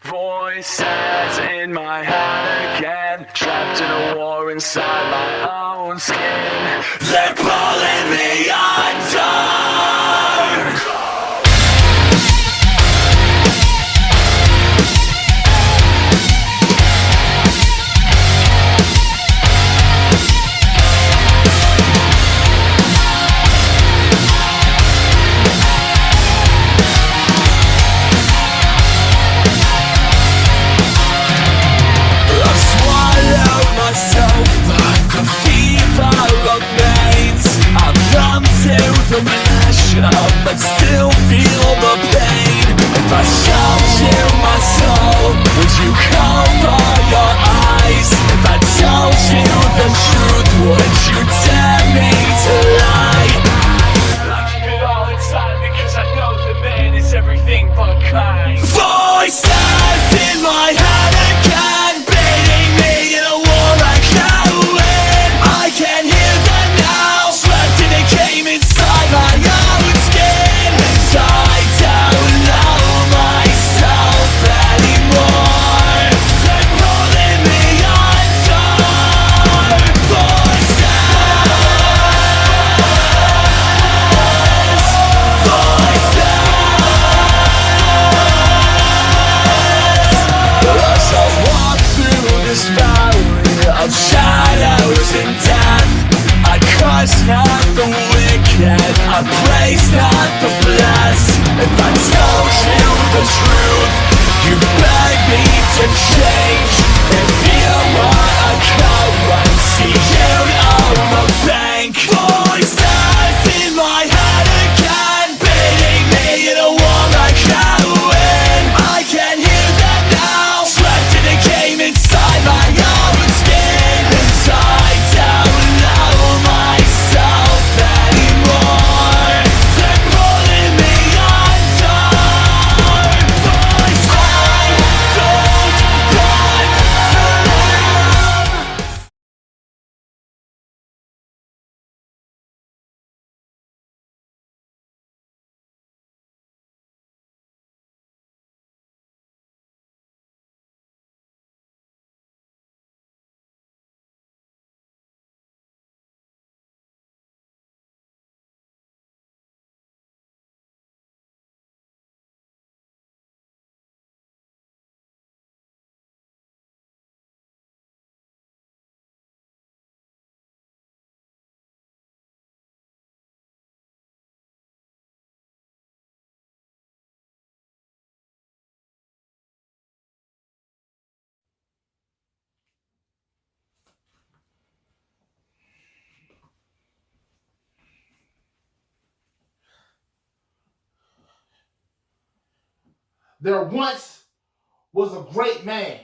Voices in my head again, trapped in a war inside my own skin. They're pulling me under. The militia, but still feel the pain. If I showed you my soul, would you cover your eyes? If I told you the truth, would you dare me to lie? I keep it all inside because I know the man is everything but kind. Voices in my head again, beating me in a war I can't win. I can hear them now, swept in a game inside my own skin. I don't know myself anymore. They're pulling me under. Voices, as I walk through this valley of shadows and death, I curse not the wicked, I praise not the blessed. If I told you the truth, you beg me to change. If you want a currency, you own the bank. Voices in my head again, beating me in a war I can't win. I can hear them now, swept in a game inside my own skin. I don't know myself anymore. They're pulling me under. Voices, I don't want to live. There once was a great man.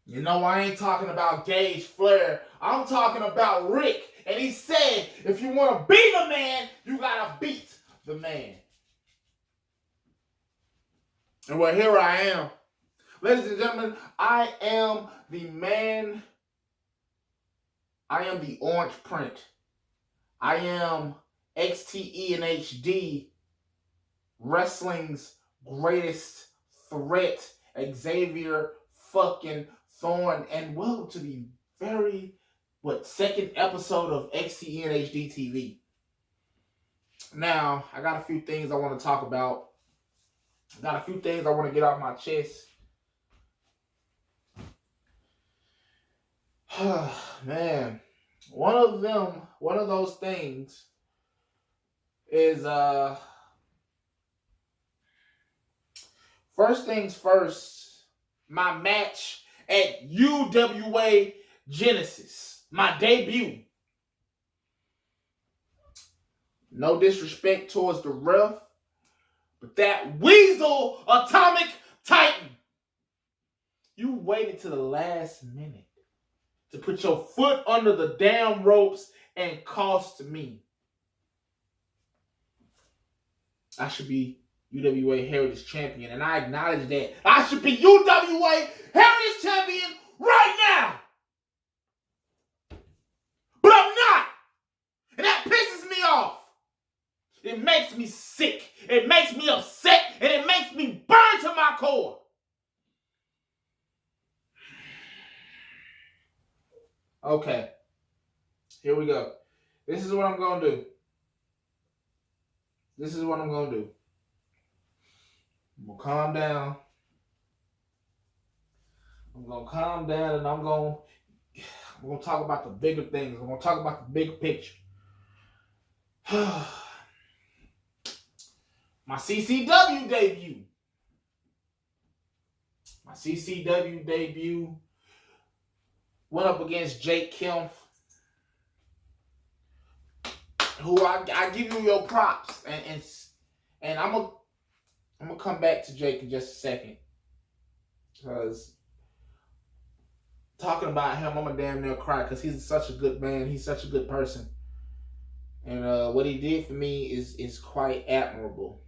You know, I ain't talking about Gage Flair. I'm talking about Rick. And he said, if you want to be the man, you got to beat the man. And well, here I am. Ladies and gentlemen, I am the man. I am the orange print. I am XTEinHD, wrestling's greatest threat, Xavier fucking Thorne, and welcome to the second episode of XTEinHD TV. Now, I got a few things I want to talk about. I got a few things I want to get off my chest. Man, one of those things is first things first, my match at UWA Genesis, my debut. No disrespect towards the ref, but that Weasel Atomic Titan, you waited to the last minute to put your foot under the damn ropes and cost me. I should be UWA Heritage Champion, and I acknowledge that. I should be UWA Heritage Champion right now. But I'm not. And that pisses me off. It makes me sick. It makes me upset. And it makes me burn to Okay. Here we go. This is what I'm going to do. This is what I'm going to do. I'm going to calm down. I'm going to calm down and I'm going to talk about the bigger things. I'm going to talk about the big picture. My CCW debut. My CCW debut went up against Jake Kempf, who I give you your props, and I'm gonna come back to Jake in just a second, because talking about him, I'm gonna damn near cry, because he's such a good man, he's such a good person, and what he did for me is quite admirable.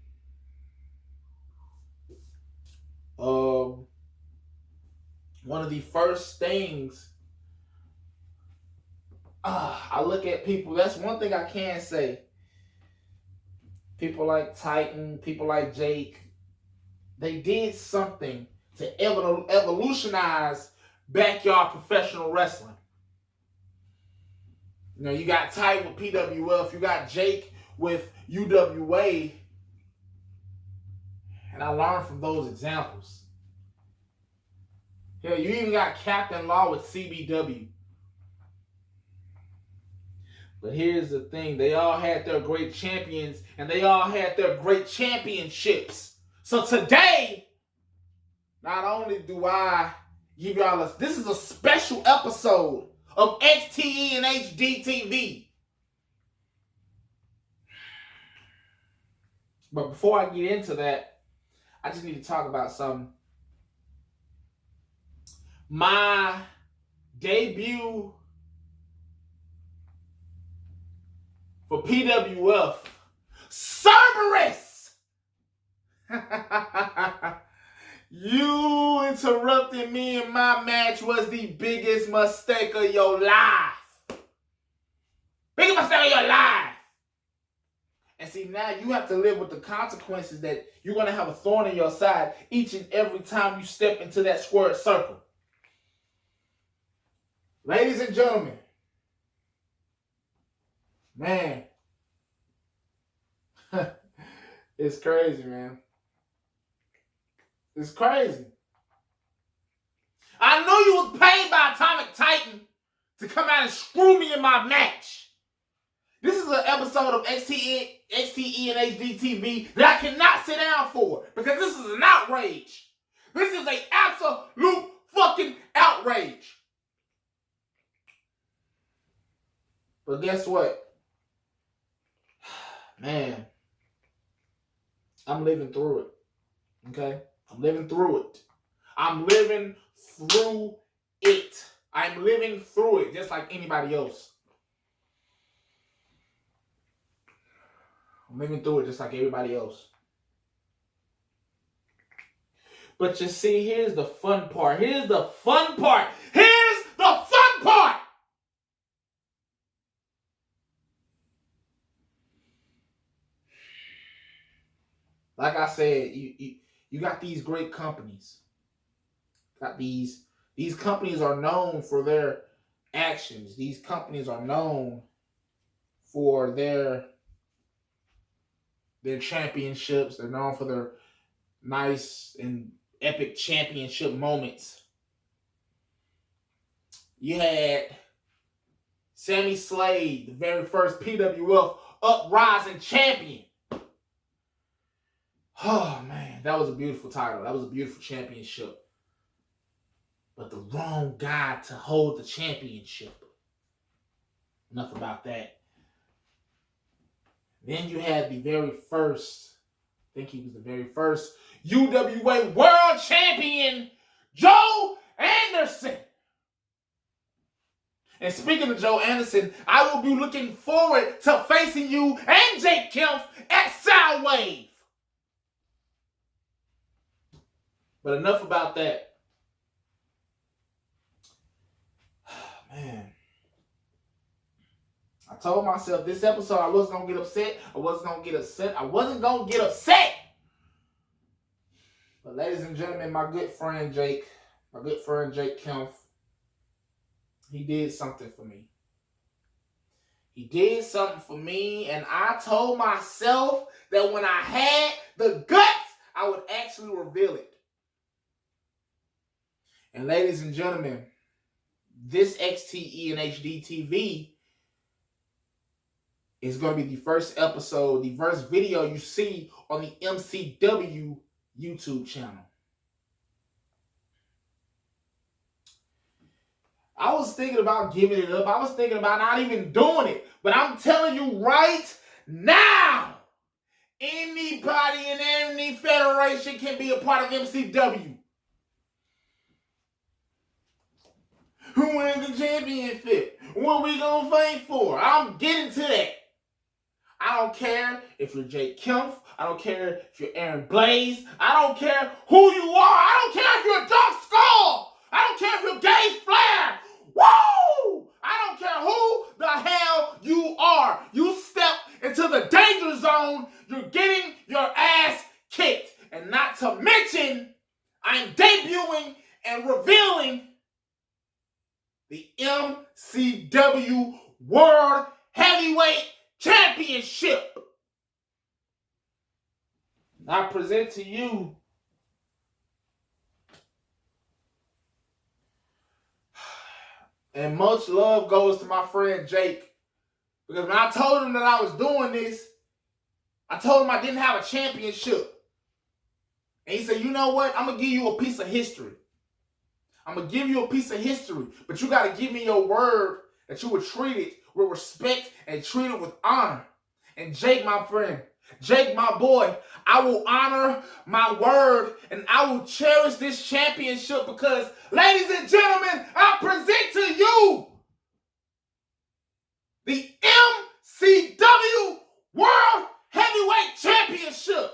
One of the first things I look at people, that's one thing I can say. People like Titan, people like Jake, they did something to evolutionize backyard professional wrestling. You know, you got Titan with PWF, you got Jake with UWA, and I learned from those examples. Hell, you even got Captain Law with CBW. But here's the thing. They all had their great champions, and they all had their great championships. So today, not only do I give y'all this is a special episode of XTEinHD TV. But before I get into that, I just need to talk about something. My debut for PWF, Cerberus! You interrupting me in my match was the biggest mistake of your life. Biggest mistake of your life. And see, now you have to live with the consequences that you're going to have a thorn in your side each and every time you step into that squared circle. Ladies and gentlemen, man, it's crazy, man. It's crazy. I knew you was paid by Atomic Titan to come out and screw me in my match. This is an episode of XTEinHD TV that I cannot sit down for, because this is an outrage. This is an absolute fucking outrage. But guess what? Man, I'm living through it. Okay? I'm living through it. I'm living through it. I'm living through it just like anybody else. I'm living through it just like everybody else. But you see, here's the fun part. Here's the fun part. Here's the fun part. Like I said, you got these great companies. Got these companies are known for their actions. These companies are known for their championships. They're known for their nice and epic championship moments. You had Sammy Slade, the very first PWF Uprising champion. Oh, man, that was a beautiful title. That was a beautiful championship. But the wrong guy to hold the championship. Enough about that. Then you had the very first, I think he was the very first UWA World Champion, Joe Anderson. And speaking of Joe Anderson, I will be looking forward to facing you and Jake Kempf at Soundwave. But enough about that. Man. I told myself this episode I wasn't going to get upset. I wasn't going to get upset. But ladies and gentlemen, my good friend Jake Kempf, He did something for me. He did something for me, and I told myself that when I had the guts, I would actually reveal it. And ladies and gentlemen, this XTEinHD TV is going to be the first episode, the first video you see on the MCW YouTube channel. I was thinking about giving it up. I was thinking about not even doing it. But I'm telling you right now, anybody in any federation can be a part of MCW. Who wins the championship? What we gonna fight for? I'm getting to that. I don't care if you're Jake Kempf. I don't care if you're Aaron Blaze. I don't care who you are. I don't care if you're Dark Skull. I don't care if you're Gage Flair. Woo! I don't care who the hell you are. You step into the danger zone, you're getting your ass kicked. And not to mention, I'm debuting and revealing the MCW World Heavyweight Championship. I present to you and much love goes to my friend Jake. Because when I told him that I was doing this, I told him I didn't have a championship. And he said, you know what? I'm going to give you a piece of history. I'm going to give you a piece of history. But you got to give me your word that you would treat it with respect and treat it with honor. And Jake, my friend, Jake, my boy, I will honor my word and I will cherish this championship because, ladies and gentlemen, I present to you the MCW World Heavyweight Championship.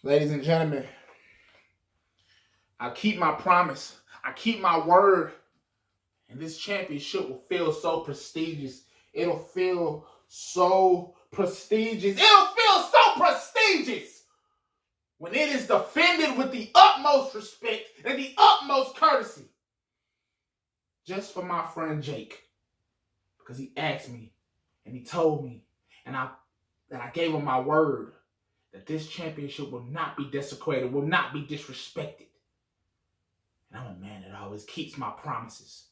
Ladies and gentlemen, I keep my promise. I keep my word. And this championship will feel so prestigious. It'll feel so prestigious. It'll feel so prestigious when it is defended with the utmost respect and the utmost courtesy. Just for my friend Jake. Because he asked me and he told me and I gave him my word that this championship will not be desecrated, will not be disrespected. And I'm a man that always keeps my promises.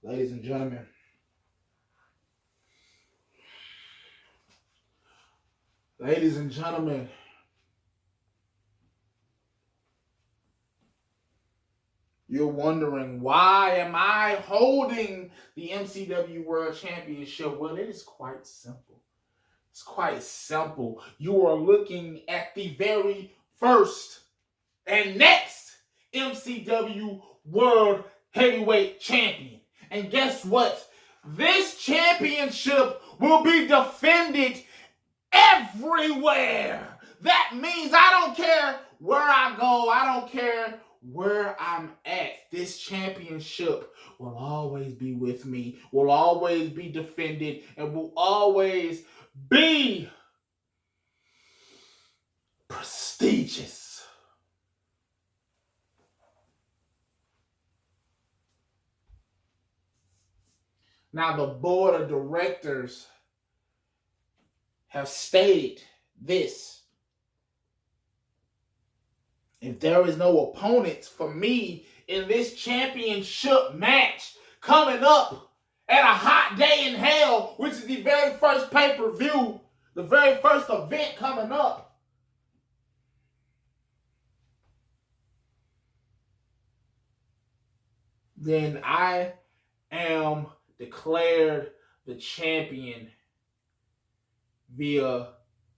Ladies and gentlemen, you're wondering, why am I holding the MCW World Championship? Well, it is quite simple. It's quite simple. You are looking at the very first and next MCW World Heavyweight Champion. And guess what? This championship will be defended everywhere. That means I don't care where I go. I don't care where I'm at. This championship will always be with me, will always be defended, and will always be prestigious. Now, the board of directors have stated this. If there is no opponents for me in this championship match coming up at a hot day in hell, which is the very first pay-per-view, the very first event coming up, then I am declared the champion via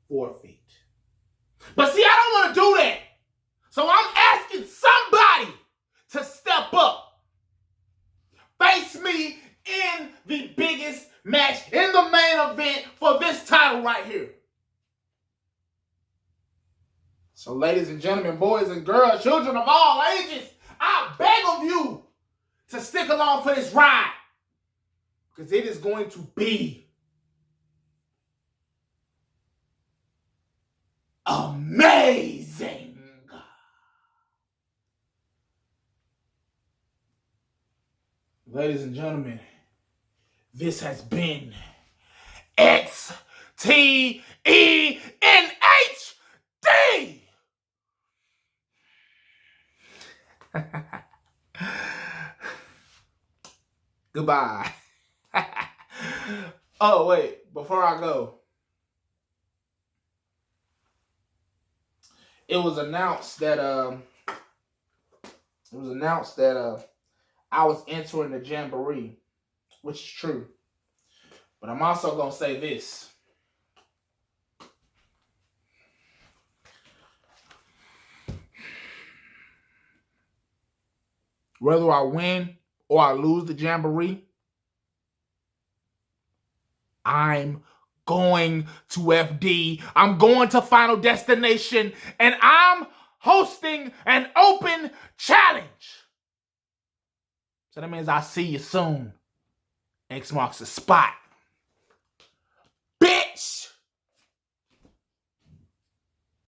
forfeit. But see, I don't want to do that. So I'm asking somebody to step up, face me in the biggest match, in the main event for this title right here. So ladies and gentlemen, boys and girls, children of all ages, I beg of you to stick along for this ride. Because it is going to be amazing. Ladies and gentlemen, this has been XTEinHD. Goodbye. Oh, wait, before I go, it was announced that I was entering the Jamboree, which is true. But I'm also going to say this. Whether I win or I lose the Jamboree, I'm going to FD. I'm going to Final Destination, and I'm hosting an open challenge. So that means I'll see you soon. X marks the spot. Bitch!